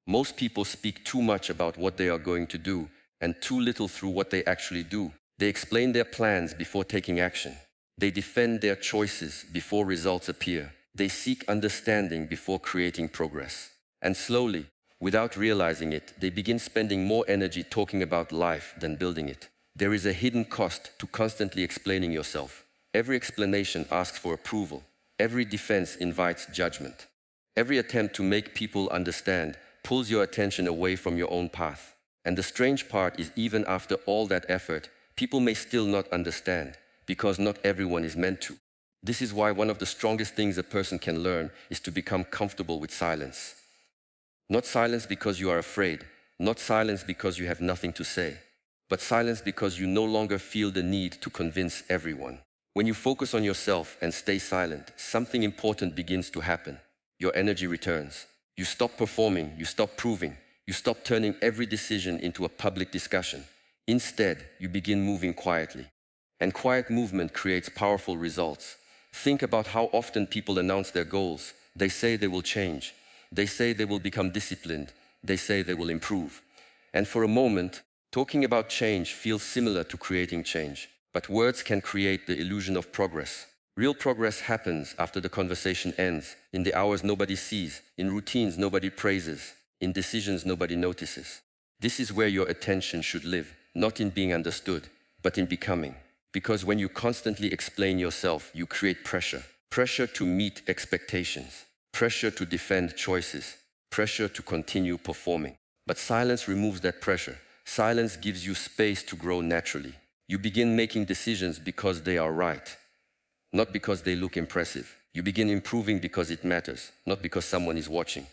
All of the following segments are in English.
Most people speak too much about what they are going to do and too little through what they actually do. They explain their plans before taking action. They defend their choices before results appear. They seek understanding before creating progress. And slowly, without realizing it, they begin spending more energy talking about life than building it. There is a hidden cost to constantly explaining yourself. Every explanation asks for approval. Every defense invites judgment. Every attempt to make people understand pulls your attention away from your own path. And the strange part is, even after all that effort, people may still not understand, because not everyone is meant to. This is why one of the strongest things a person can learn is to become comfortable with silence. Not silence because you are afraid, not silence because you have nothing to say, but silence because you no longer feel the need to convince everyone. When you focus on yourself and stay silent, something important begins to happen. Your energy returns. You stop performing, you stop proving, you stop turning every decision into a public discussion. Instead, you begin moving quietly. And quiet movement creates powerful results. Think about how often people announce their goals. They say they will change. They say they will become disciplined. They say they will improve. And for a moment, talking about change feels similar to creating change. But words can create the illusion of progress. Real progress happens after the conversation ends, in the hours nobody sees, in routines nobody praises, in decisions nobody notices. This is where your attention should live, not in being understood, but in becoming. Because when you constantly explain yourself, you create pressure. Pressure to meet expectations. Pressure to defend choices. Pressure to continue performing. But silence removes that pressure. Silence gives you space to grow naturally. You begin making decisions because they are right, not because they look impressive. You begin improving because it matters, not because someone is watching.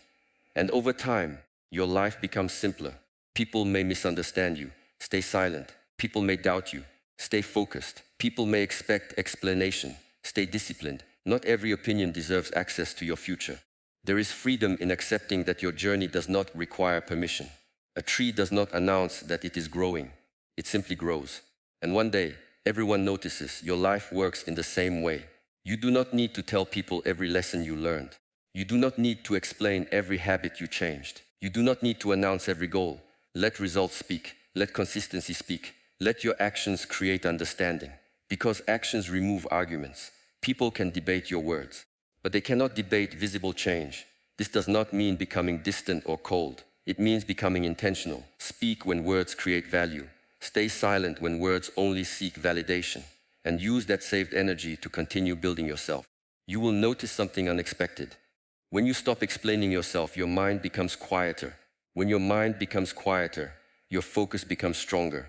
And over time, your life becomes simpler. People may misunderstand you. Stay silent. People may doubt you. Stay focused. People may expect explanation. Stay disciplined. Not every opinion deserves access to your future. There is freedom in accepting that your journey does not require permission. A tree does not announce that it is growing. It simply grows. And one day, everyone notices your life works in the same way. You do not need to tell people every lesson you learned. You do not need to explain every habit you changed. You do not need to announce every goal. Let results speak. Let consistency speak. Let your actions create understanding. Because actions remove arguments. People can debate your words, but they cannot debate visible change. This does not mean becoming distant or cold. It means becoming intentional. Speak when words create value. Stay silent when words only seek validation. And use that saved energy to continue building yourself. You will notice something unexpected. When you stop explaining yourself, your mind becomes quieter. When your mind becomes quieter, your focus becomes stronger.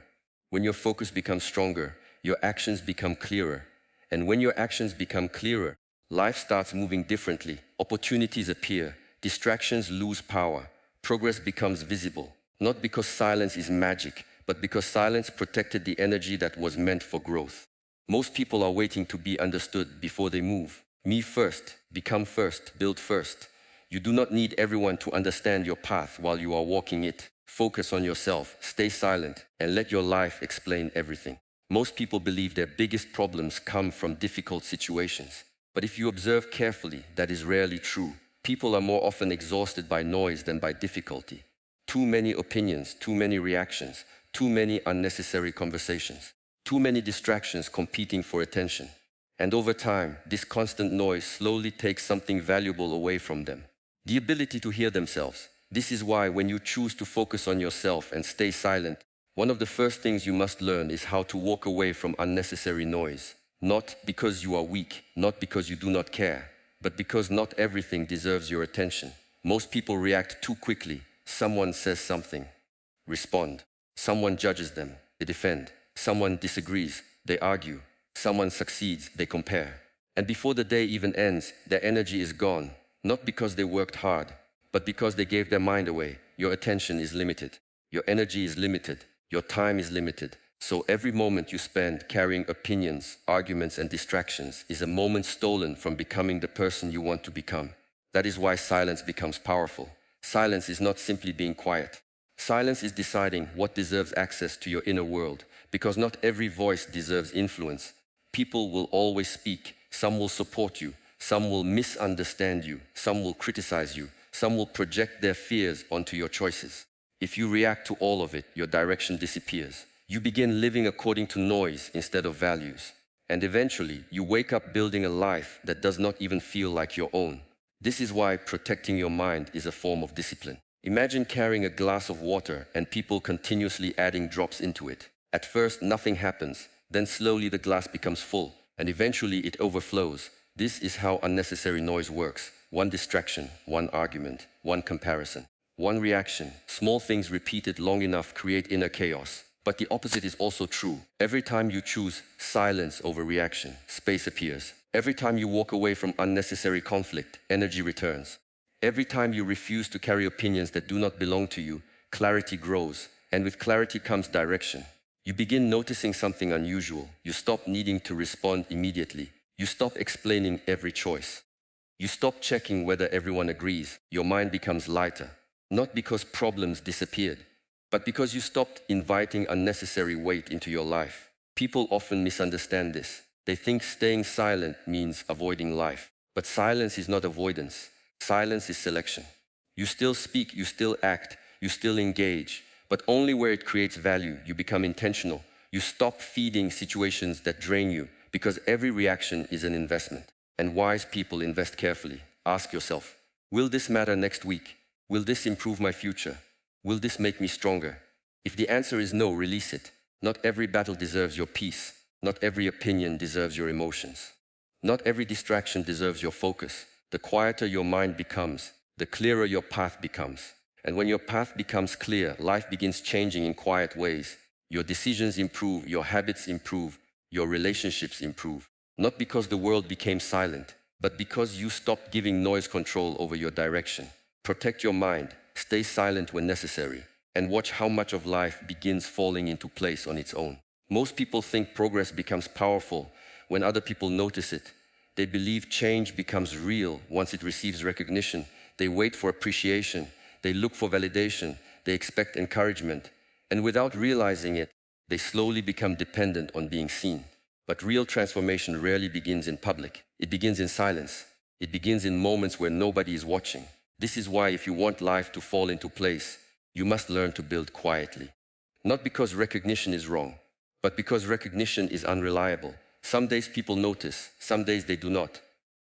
When your focus becomes stronger, your actions become clearer. And when your actions become clearer, life starts moving differently. Opportunities appear. Distractions lose power. Progress becomes visible. Not because silence is magic, but because silence protected the energy that was meant for growth. Most people are waiting to be understood before they move. Me first, become first, build first. You do not need everyone to understand your path while you are walking it. Focus on yourself, stay silent, and let your life explain everything. Most people believe their biggest problems come from difficult situations. But if you observe carefully, that is rarely true. People are more often exhausted by noise than by difficulty. Too many opinions, too many reactions, too many unnecessary conversations, too many distractions competing for attention. And over time, this constant noise slowly takes something valuable away from them. The ability to hear themselves. This is why when you choose to focus on yourself and stay silent, one of the first things you must learn is how to walk away from unnecessary noise. Not because you are weak, not because you do not care, but because not everything deserves your attention. Most people react too quickly. Someone says something, respond. Someone judges them, they defend. Someone disagrees, they argue. Someone succeeds, they compare. And before the day even ends, their energy is gone. Not because they worked hard, but because they gave their mind away. Your attention is limited. Your energy is limited. Your time is limited. So every moment you spend carrying opinions, arguments, and distractions is a moment stolen from becoming the person you want to become. That is why silence becomes powerful. Silence is not simply being quiet. Silence is deciding what deserves access to your inner world, because not every voice deserves influence. People will always speak. Some will support you. Some will misunderstand you. Some will criticize you. Some will project their fears onto your choices. If you react to all of it, your direction disappears. You begin living according to noise instead of values. And eventually, you wake up building a life that does not even feel like your own. This is why protecting your mind is a form of discipline. Imagine carrying a glass of water and people continuously adding drops into it. At first, nothing happens. Then slowly the glass becomes full, and eventually it overflows. This is how unnecessary noise works. One distraction, one argument, one comparison, one reaction. Small things repeated long enough create inner chaos. But the opposite is also true. Every time you choose silence over reaction, space appears. Every time you walk away from unnecessary conflict, energy returns. Every time you refuse to carry opinions that do not belong to you, clarity grows. And with clarity comes direction. You begin noticing something unusual. You stop needing to respond immediately. You stop explaining every choice. You stop checking whether everyone agrees. Your mind becomes lighter. Not because problems disappeared, but because you stopped inviting unnecessary weight into your life. People often misunderstand this. They think staying silent means avoiding life. But silence is not avoidance. Silence is selection. You still speak, you still act, you still engage, but only where it creates value. You become intentional. You stop feeding situations that drain you, because every reaction is an investment. And wise people invest carefully. Ask yourself, will this matter next week? Will this improve my future? Will this make me stronger? If the answer is no, release it. Not every battle deserves your peace. Not every opinion deserves your emotions. Not every distraction deserves your focus. The quieter your mind becomes, the clearer your path becomes. And when your path becomes clear, life begins changing in quiet ways. Your decisions improve, your habits improve, your relationships improve. Not because the world became silent, but because you stopped giving noise control over your direction. Protect your mind, stay silent when necessary, and watch how much of life begins falling into place on its own. Most people think progress becomes powerful when other people notice it. They believe change becomes real once it receives recognition. They wait for appreciation. They look for validation. They expect encouragement. And without realizing it, they slowly become dependent on being seen. But real transformation rarely begins in public. It begins in silence. It begins in moments where nobody is watching. This is why if you want life to fall into place, you must learn to build quietly. Not because recognition is wrong, but because recognition is unreliable. Some days people notice, some days they do not.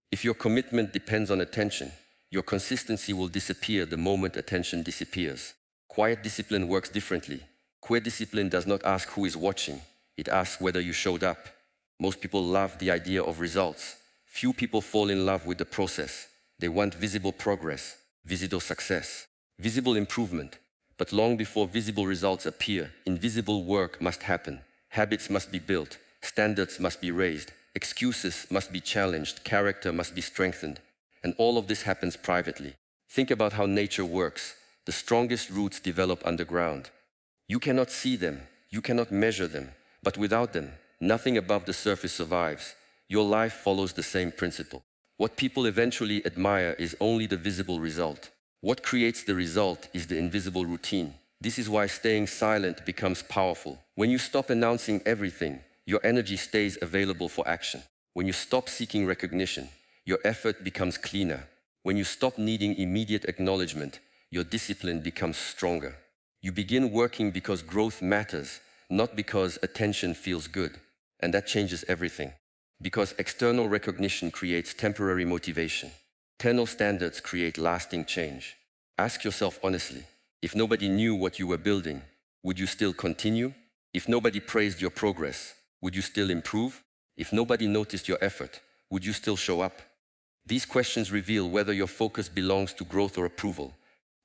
If your commitment depends on attention, your consistency will disappear the moment attention disappears. Quiet discipline works differently. Quiet discipline does not ask who is watching. It asks whether you showed up. Most people love the idea of results. Few people fall in love with the process. They want visible progress, visible success, visible improvement. But long before visible results appear, invisible work must happen. Habits must be built. Standards must be raised. Excuses must be challenged. Character must be strengthened. And all of this happens privately. Think about how nature works. The strongest roots develop underground. You cannot see them. You cannot measure them. But without them, nothing above the surface survives. Your life follows the same principle. What people eventually admire is only the visible result. What creates the result is the invisible routine. This is why staying silent becomes powerful. When you stop announcing everything, your energy stays available for action. When you stop seeking recognition, your effort becomes cleaner. When you stop needing immediate acknowledgement, your discipline becomes stronger. You begin working because growth matters, not because attention feels good. And that changes everything. Because external recognition creates temporary motivation. Internal standards create lasting change. Ask yourself honestly, if nobody knew what you were building, would you still continue? If nobody praised your progress, would you still improve? If nobody noticed your effort, would you still show up? These questions reveal whether your focus belongs to growth or approval.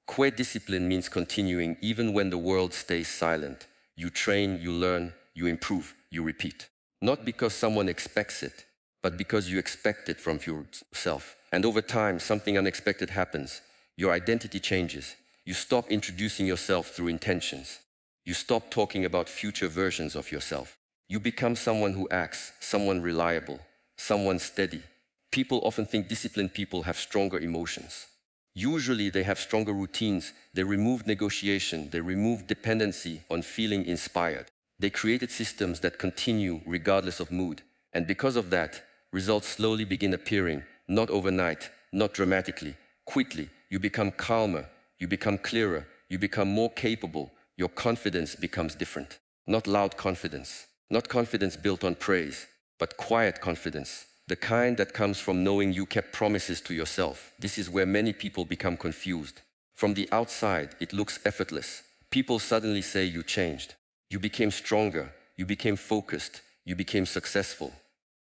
Quiet discipline means continuing even when the world stays silent. You train, you learn, you improve, you repeat. Not because someone expects it, but because you expect it from yourself. And over time, something unexpected happens. Your identity changes. You stop introducing yourself through intentions. You stop talking about future versions of yourself. You become someone who acts, someone reliable, someone steady. People often think disciplined people have stronger emotions. Usually they have stronger routines. They remove negotiation. They remove dependency on feeling inspired. They created systems that continue regardless of mood. And because of that, results slowly begin appearing, not overnight, not dramatically, quickly, You become calmer, you become clearer, you become more capable. Your confidence becomes different. Not loud confidence, not confidence built on praise, but quiet confidence, the kind that comes from knowing you kept promises to yourself. This is where many people become confused. From the outside, it looks effortless. People suddenly say you changed. You became stronger, you became focused, you became successful.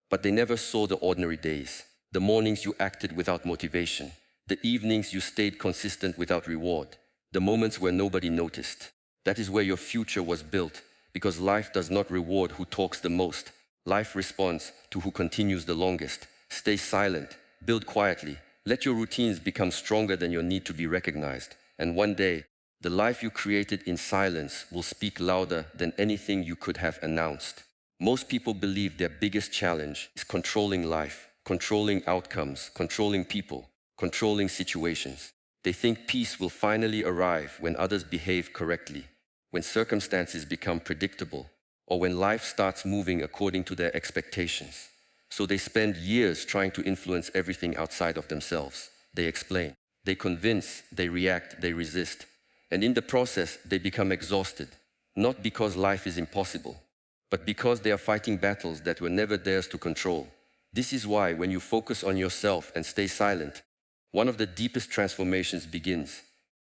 But they never saw the ordinary days, the mornings you acted without motivation, the evenings you stayed consistent without reward, the moments where nobody noticed. That is where your future was built, because life does not reward who talks the most. Life responds to who continues the longest. Stay silent, build quietly, let your routines become stronger than your need to be recognized. And one day, the life you created in silence will speak louder than anything you could have announced. Most people believe their biggest challenge is controlling life, controlling outcomes, controlling people, controlling situations. They think peace will finally arrive when others behave correctly, when circumstances become predictable, or when life starts moving according to their expectations. So they spend years trying to influence everything outside of themselves. They explain, they convince, they react, they resist. And in the process, they become exhausted, not because life is impossible, but because they are fighting battles that were never theirs to control. This is why when you focus on yourself and stay silent, one of the deepest transformations begins.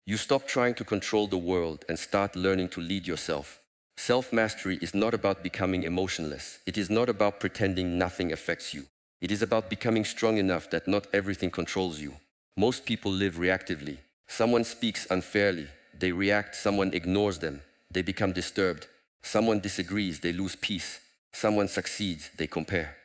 You stop trying to control the world and start learning to lead yourself. Self-mastery is not about becoming emotionless. It is not about pretending nothing affects you. It is about becoming strong enough that not everything controls you. Most people live reactively. Someone speaks unfairly, they react. Someone ignores them, they become disturbed. Someone disagrees, they lose peace. Someone succeeds, they compare.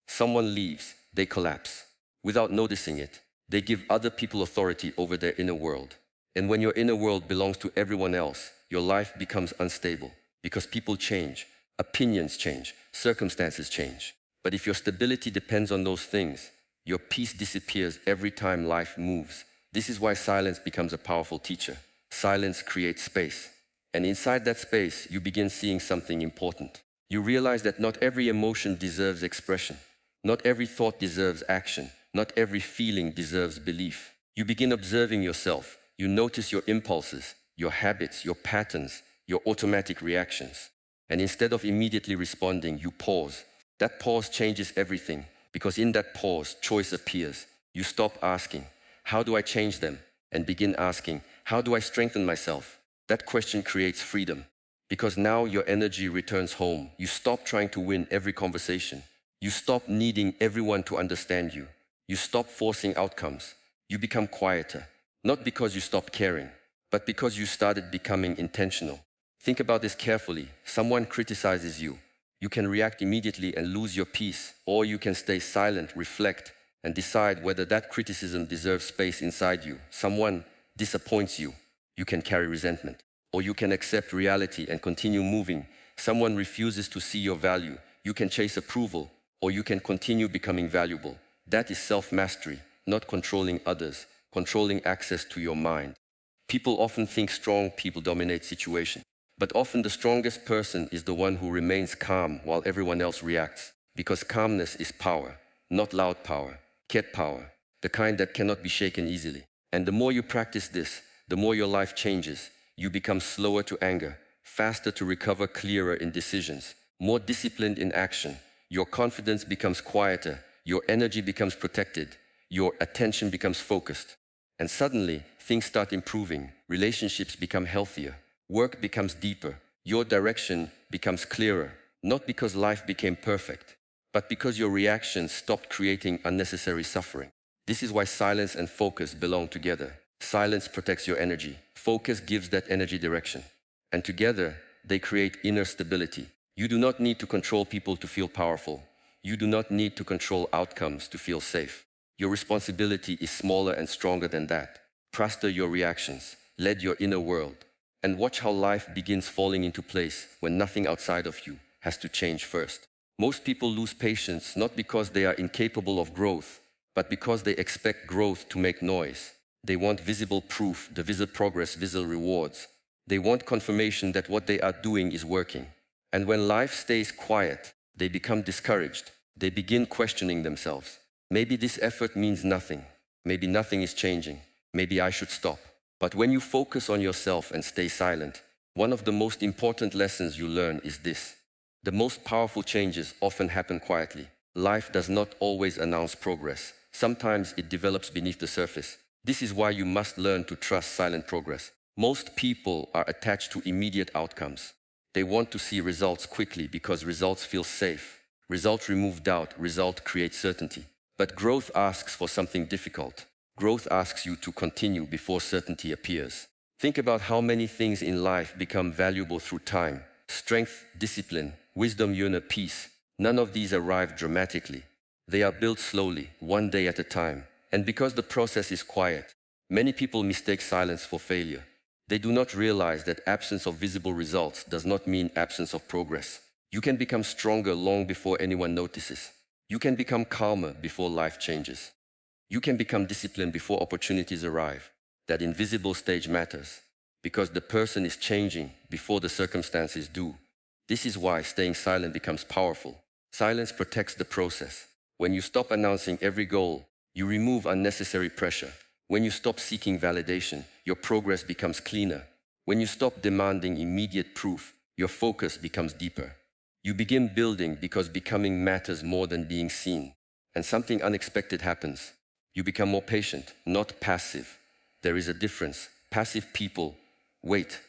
Someone leaves, they collapse. Without noticing it, they give other people authority over their inner world. And when your inner world belongs to everyone else, your life becomes unstable. Because people change, opinions change, circumstances change. But if your stability depends on those things, your peace disappears every time life moves. This is why silence becomes a powerful teacher. Silence creates space. And inside that space, you begin seeing something important. You realize that not every emotion deserves expression. Not every thought deserves action. Not every feeling deserves belief. You begin observing yourself. You notice your impulses, your habits, your patterns, your automatic reactions. And instead of immediately responding, you pause. That pause changes everything, because in that pause, choice appears. You stop asking, how do I change them? And begin asking, how do I strengthen myself? That question creates freedom, because now your energy returns home. You stop trying to win every conversation. You stop needing everyone to understand you. You stop forcing outcomes. You become quieter, not because you stopped caring, but because you started becoming intentional. Think about this carefully. Someone criticizes you. You can react immediately and lose your peace, or you can stay silent, reflect, and decide whether that criticism deserves space inside you. Someone disappoints you. You can carry resentment, or you can accept reality and continue moving. Someone refuses to see your value. You can chase approval, or you can continue becoming valuable. That is self-mastery, not controlling others, controlling access to your mind. People often think strong people dominate situations. But often the strongest person is the one who remains calm while everyone else reacts. Because calmness is power, not loud power, quiet power, the kind that cannot be shaken easily. And the more you practice this, the more your life changes. You become slower to anger, faster to recover, clearer in decisions, more disciplined in action. Your confidence becomes quieter, your energy becomes protected, your attention becomes focused. And suddenly, things start improving, relationships become healthier. Work becomes deeper, your direction becomes clearer, not because life became perfect, but because your reactions stopped creating unnecessary suffering. This is why silence and focus belong together. Silence protects your energy, focus gives that energy direction. And together, they create inner stability. You do not need to control people to feel powerful. You do not need to control outcomes to feel safe. Your responsibility is smaller and stronger than that. Trust your reactions, lead your inner world. And watch how life begins falling into place when nothing outside of you has to change first. Most people lose patience not because they are incapable of growth, but because they expect growth to make noise. They want visible proof, the visible progress, visible rewards. They want confirmation that what they are doing is working. And when life stays quiet, they become discouraged. They begin questioning themselves. Maybe this effort means nothing. Maybe nothing is changing. maybe I should stop. But when you focus on yourself and stay silent, one of the most important lessons you learn is this. The most powerful changes often happen quietly. Life does not always announce progress. Sometimes it develops beneath the surface. This is why you must learn to trust silent progress. Most people are attached to immediate outcomes. They want to see results quickly because results feel safe. Results remove doubt, results create certainty. But growth asks for something difficult. Growth asks you to continue before certainty appears. Think about how many things in life become valuable through time. Strength, discipline, wisdom, peace. None of these arrive dramatically. They are built slowly, one day at a time. And because the process is quiet, many people mistake silence for failure. They do not realize that absence of visible results does not mean absence of progress. You can become stronger long before anyone notices. You can become calmer before life changes. You can become disciplined before opportunities arrive. That invisible stage matters, because the person is changing before the circumstances do. This is why staying silent becomes powerful. Silence protects the process. When you stop announcing every goal, you remove unnecessary pressure. When you stop seeking validation, your progress becomes cleaner. When you stop demanding immediate proof, your focus becomes deeper. You begin building because becoming matters more than being seen. And something unexpected happens. You become more patient, not passive. There is a difference. Passive people wait.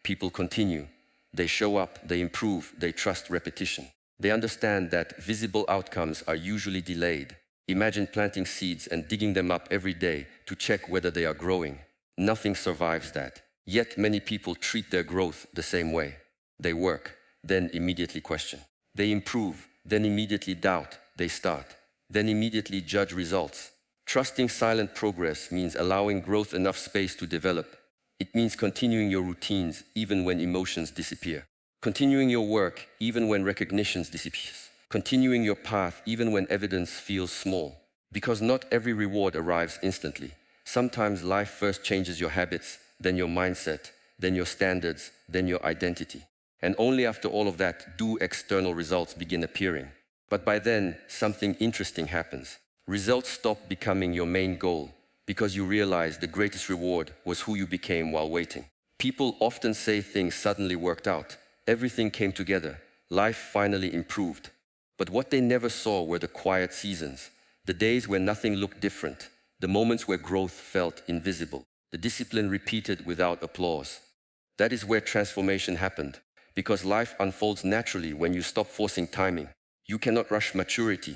People continue. They show up, they improve, they trust repetition. They understand that visible outcomes are usually delayed. Imagine planting seeds and digging them up every day to check whether they are growing. Nothing survives that. Yet many people treat their growth the same way. They work, then immediately question. They improve, then immediately doubt. They start, then immediately judge results. Trusting silent progress means allowing growth enough space to develop. It means continuing your routines even when emotions disappear. Continuing your work even when recognition disappears. Continuing your path even when evidence feels small. Because not every reward arrives instantly. Sometimes life first changes your habits, then your mindset, then your standards, then your identity. And only after all of that do external results begin appearing. But by then, something interesting happens. Results stop becoming your main goal because you realize the greatest reward was who you became while waiting. People often say things suddenly worked out. Everything came together. Life finally improved. But what they never saw were the quiet seasons, the days where nothing looked different, the moments where growth felt invisible, the discipline repeated without applause. That is where transformation happened, because life unfolds naturally when you stop forcing timing. You cannot rush maturity.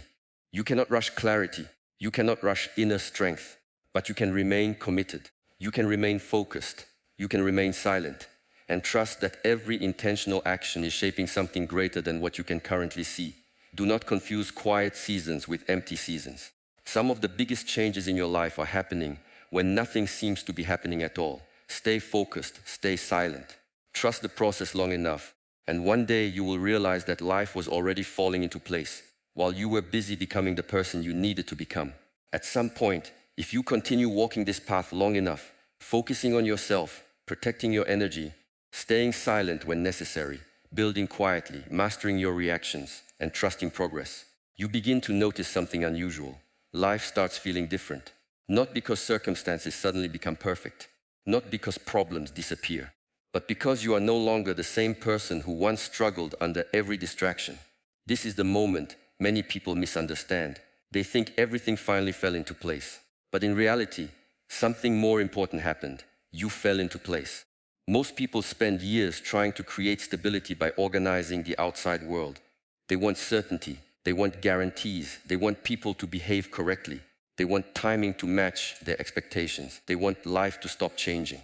You cannot rush clarity. You cannot rush inner strength. But you can remain committed. You can remain focused. You can remain silent. And trust that every intentional action is shaping something greater than what you can currently see. Do not confuse quiet seasons with empty seasons. Some of the biggest changes in your life are happening when nothing seems to be happening at all. Stay focused, stay silent. Trust the process long enough, and one day you will realize that life was already falling into place while you were busy becoming the person you needed to become. At some point, if you continue walking this path long enough, focusing on yourself, protecting your energy, staying silent when necessary, building quietly, mastering your reactions, and trusting progress, you begin to notice something unusual. Life starts feeling different. Not because circumstances suddenly become perfect, not because problems disappear, but because you are no longer the same person who once struggled under every distraction. This is the moment many people misunderstand. They think everything finally fell into place. But in reality, something more important happened. You fell into place. Most people spend years trying to create stability by organizing the outside world. They want certainty. They want guarantees. They want people to behave correctly. They want timing to match their expectations. They want life to stop changing.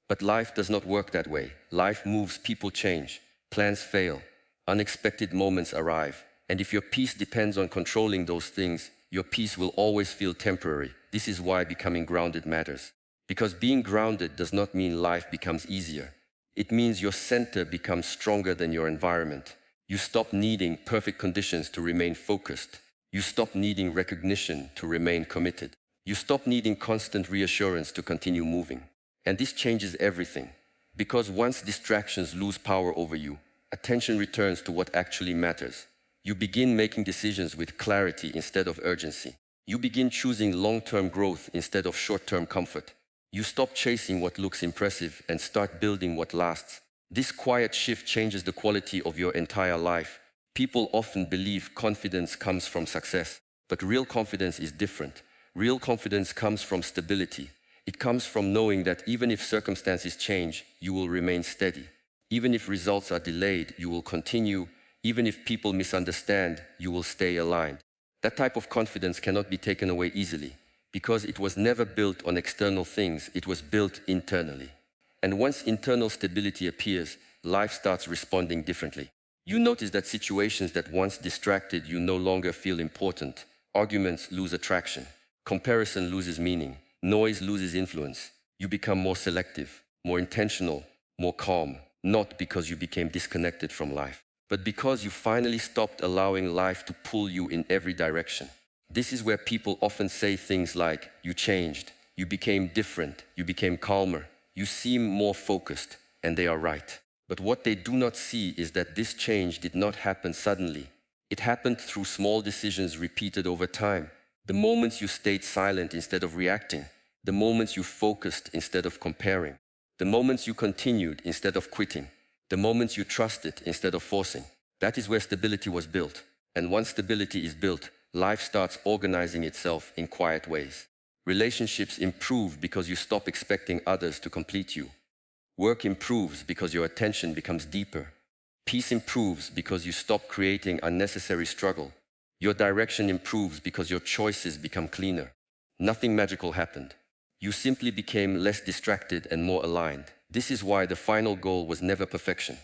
But life does not work that way. Life moves, people change, plans fail, unexpected moments arrive. And if your peace depends on controlling those things, your peace will always feel temporary. This is why becoming grounded matters. Because being grounded does not mean life becomes easier. It means your center becomes stronger than your environment. You stop needing perfect conditions to remain focused. You stop needing recognition to remain committed. You stop needing constant reassurance to continue moving. And this changes everything. Because once distractions lose power over you, attention returns to what actually matters. You begin making decisions with clarity instead of urgency. You begin choosing long-term growth instead of short-term comfort. You stop chasing what looks impressive and start building what lasts. This quiet shift changes the quality of your entire life. People often believe confidence comes from success, but real confidence is different. Real confidence comes from stability. It comes from knowing that even if circumstances change, you will remain steady. Even if results are delayed, you will continue. Even if people misunderstand, you will stay aligned. That type of confidence cannot be taken away easily, because it was never built on external things, it was built internally. And once internal stability appears, life starts responding differently. You notice that situations that once distracted you no longer feel important. Arguments lose attraction. Comparison loses meaning. Noise loses influence. You become more selective, more intentional, more calm, not because you became disconnected from life, but because you finally stopped allowing life to pull you in every direction. This is where people often say things like, you changed, you became different, you became calmer, you seem more focused, and they are right. But what they do not see is that this change did not happen suddenly. It happened through small decisions repeated over time. The moments you stayed silent instead of reacting, the moments you focused instead of comparing, the moments you continued instead of quitting, the moments you trusted instead of forcing. That is where stability was built. And once stability is built, life starts organizing itself in quiet ways. Relationships improve because you stop expecting others to complete you. Work improves because your attention becomes deeper. Peace improves because you stop creating unnecessary struggle. Your direction improves because your choices become cleaner. Nothing magical happened. You simply became less distracted and more aligned. This is why the final goal was never perfection.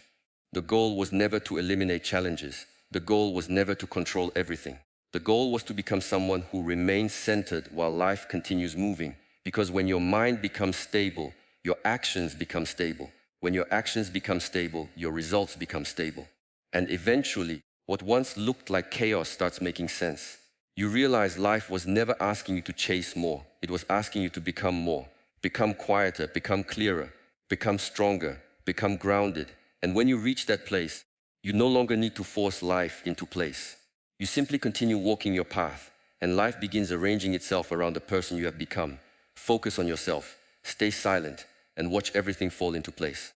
The goal was never to eliminate challenges. The goal was never to control everything. The goal was to become someone who remains centered while life continues moving. Because when your mind becomes stable, your actions become stable. When your actions become stable, your results become stable. And eventually, what once looked like chaos starts making sense. You realize life was never asking you to chase more. It was asking you to become more. Become quieter, become clearer, become stronger, become grounded. And when you reach that place, you no longer need to force life into place. You simply continue walking your path, and life begins arranging itself around the person you have become. Focus on yourself, stay silent, and watch everything fall into place.